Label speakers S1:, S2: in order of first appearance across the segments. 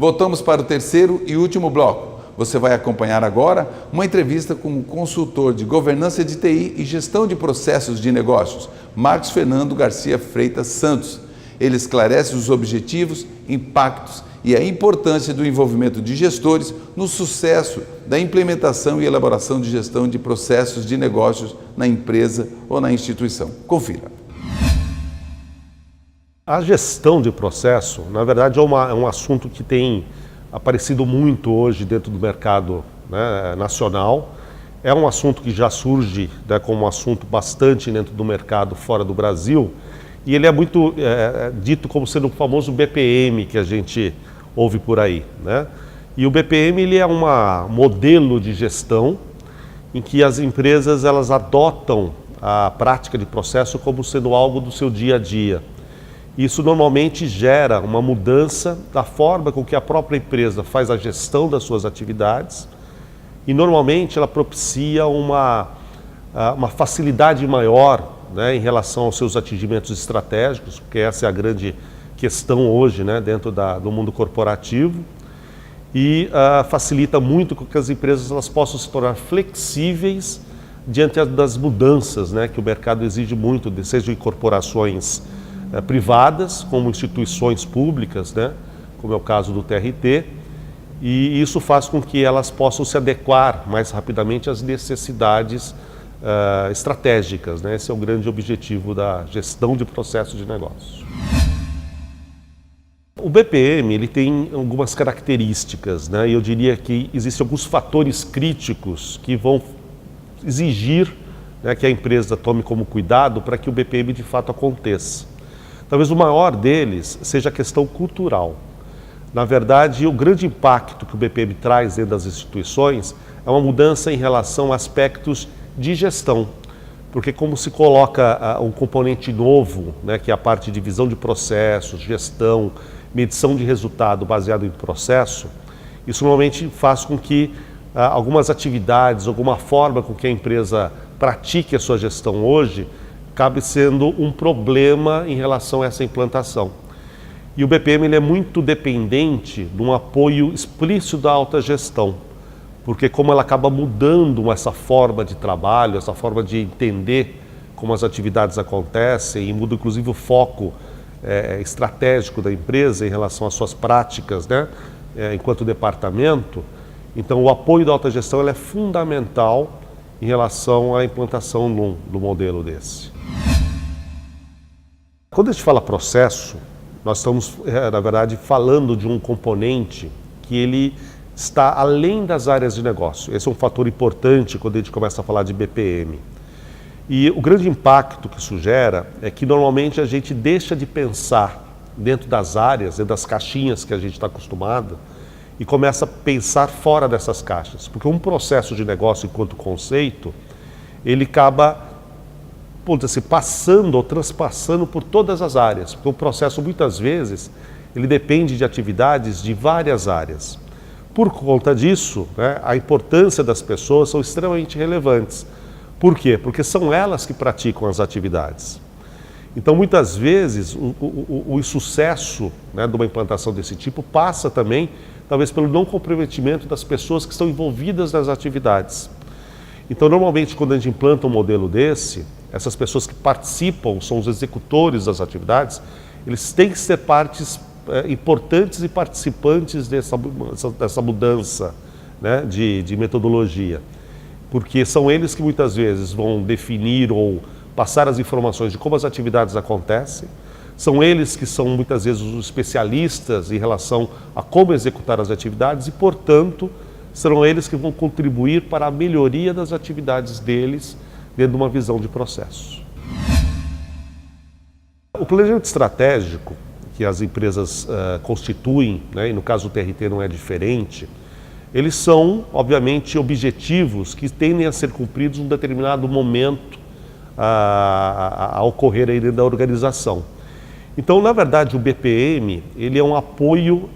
S1: Voltamos para o terceiro e último bloco. Você vai acompanhar agora uma entrevista com o consultor de governança de TI e gestão de processos de negócios, Marcos Fernando Garcia Freitas Santos. Ele esclarece os objetivos, impactos e a importância do envolvimento de gestores no sucesso da implementação e elaboração de gestão de processos de negócios na empresa ou na instituição. Confira.
S2: A gestão de processo, na verdade, é um assunto que tem aparecido muito hoje dentro do mercado, né, nacional. É um assunto que já surge, né, como um assunto bastante dentro do mercado fora do Brasil, e ele é muito dito como sendo o famoso BPM que a gente ouve por aí, né? E o BPM ele é um modelo de gestão em que as empresas elas adotam a prática de processo como sendo algo do seu dia a dia. Isso normalmente gera uma mudança da forma com que a própria empresa faz a gestão das suas atividades e normalmente ela propicia uma facilidade maior, né, em relação aos seus atingimentos estratégicos, porque essa é a grande questão hoje, né, dentro do mundo corporativo, e facilita muito com que as empresas elas possam se tornar flexíveis diante das mudanças, né, que o mercado exige muito, seja em corporações privadas, como instituições públicas, né, como é o caso do TRT, e isso faz com que elas possam se adequar mais rapidamente às necessidades estratégicas, né? Esse é o grande objetivo da gestão de processo de negócio. O BPM ele tem algumas características, né? E eu diria que existem alguns fatores críticos que vão exigir, né, que a empresa tome como cuidado para que o BPM de fato aconteça. Talvez o maior deles seja a questão cultural. Na verdade, o grande impacto que o BPM traz dentro das instituições é uma mudança em relação a aspectos de gestão, porque como se coloca um componente novo, né, que é a parte de visão de processos, gestão, medição de resultado baseado em processo, isso normalmente faz com que algumas atividades, alguma forma com que a empresa pratique a sua gestão hoje, acabe sendo um problema em relação a essa implantação. E o BPM ele é muito dependente de um apoio explícito da alta gestão, porque como ela acaba mudando essa forma de trabalho, essa forma de entender como as atividades acontecem e muda inclusive o foco estratégico da empresa em relação às suas práticas, né, enquanto departamento, então o apoio da alta gestão ele é fundamental em relação à implantação do modelo desse. Quando a gente fala processo, nós estamos, na verdade, falando de um componente que ele está além das áreas de negócio. Esse é um fator importante quando a gente começa a falar de BPM. E o grande impacto que isso gera é que normalmente a gente deixa de pensar dentro das áreas, dentro das caixinhas que a gente está acostumado, e começa a pensar fora dessas caixas. Porque um processo de negócio enquanto conceito, ele acaba passando ou transpassando por todas as áreas. Porque o processo muitas vezes, ele depende de atividades de várias áreas. Por conta disso, né, a importância das pessoas são extremamente relevantes. Por quê? Porque são elas que praticam as atividades. Então, muitas vezes, o insucesso, né, de uma implantação desse tipo passa também, talvez, pelo não comprometimento das pessoas que estão envolvidas nas atividades. Então, normalmente, quando a gente implanta um modelo desse, essas pessoas que participam, são os executores das atividades, eles têm que ser partes importantes e participantes dessa mudança, né, de metodologia. Porque são eles que muitas vezes vão definir ou passar as informações de como as atividades acontecem, são eles que são muitas vezes os especialistas em relação a como executar as atividades e, portanto, serão eles que vão contribuir para a melhoria das atividades deles dentro de uma visão de processo. O planejamento estratégico que as empresas constituem, né, e no caso do TRT não é diferente, eles são, obviamente, objetivos que tendem a ser cumpridos em um determinado momento a ocorrer aí dentro da organização. Então, na verdade, o BPM ele é um apoio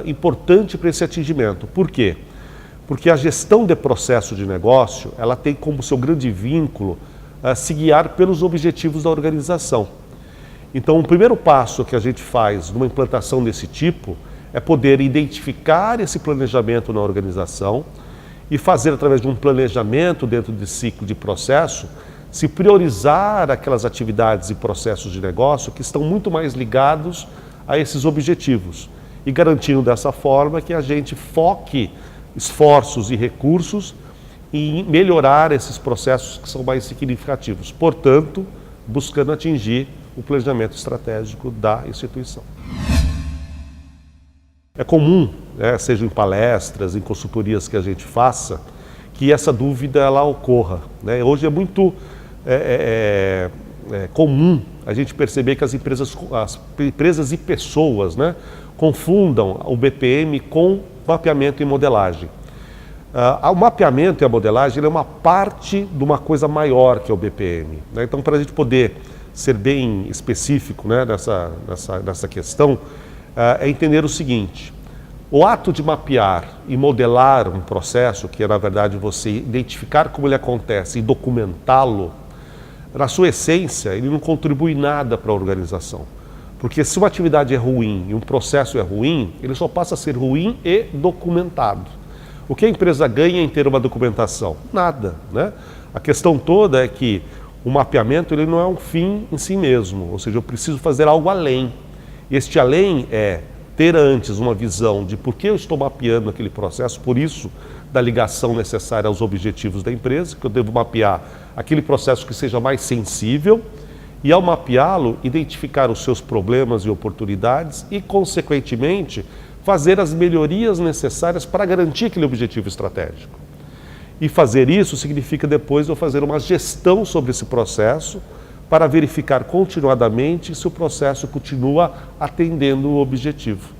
S2: importante para esse atingimento. Por quê? Porque a gestão de processo de negócio, ela tem como seu grande vínculo se guiar pelos objetivos da organização. Então, o primeiro passo que a gente faz numa implantação desse tipo é poder identificar esse planejamento na organização e fazer, através de um planejamento dentro de ciclo de processo, se priorizar aquelas atividades e processos de negócio que estão muito mais ligados a esses objetivos e garantindo dessa forma que a gente foque esforços e recursos em melhorar esses processos que são mais significativos, portanto, buscando atingir o planejamento estratégico da instituição. É comum, seja em palestras, em consultorias que a gente faça, que essa dúvida ela ocorra. Hoje é muito comum a gente perceber que as empresas e pessoas confundam o BPM com mapeamento e modelagem. O mapeamento e a modelagem é uma parte de uma coisa maior que é o BPM. Então, para a gente poder ser bem específico nessa questão, é entender o seguinte: o ato de mapear e modelar um processo, que é na verdade você identificar como ele acontece e documentá-lo, na sua essência, ele não contribui nada para a organização. Porque se uma atividade é ruim e um processo é ruim, ele só passa a ser ruim e documentado. O que a empresa ganha em ter uma documentação? Nada, A questão toda é que o mapeamento ele não é um fim em si mesmo, ou seja, eu preciso fazer algo além. Este além é ter antes uma visão de por que eu estou mapeando aquele processo, por isso da ligação necessária aos objetivos da empresa, que eu devo mapear aquele processo que seja mais sensível e, ao mapeá-lo, identificar os seus problemas e oportunidades e, consequentemente, fazer as melhorias necessárias para garantir aquele objetivo estratégico. E fazer isso significa depois eu fazer uma gestão sobre esse processo para verificar continuadamente se o processo continua atendendo o objetivo.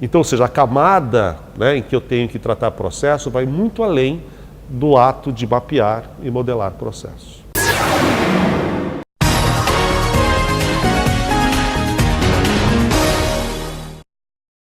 S2: Então, ou seja, a camada em que eu tenho que tratar processo vai muito além do ato de mapear e modelar processos.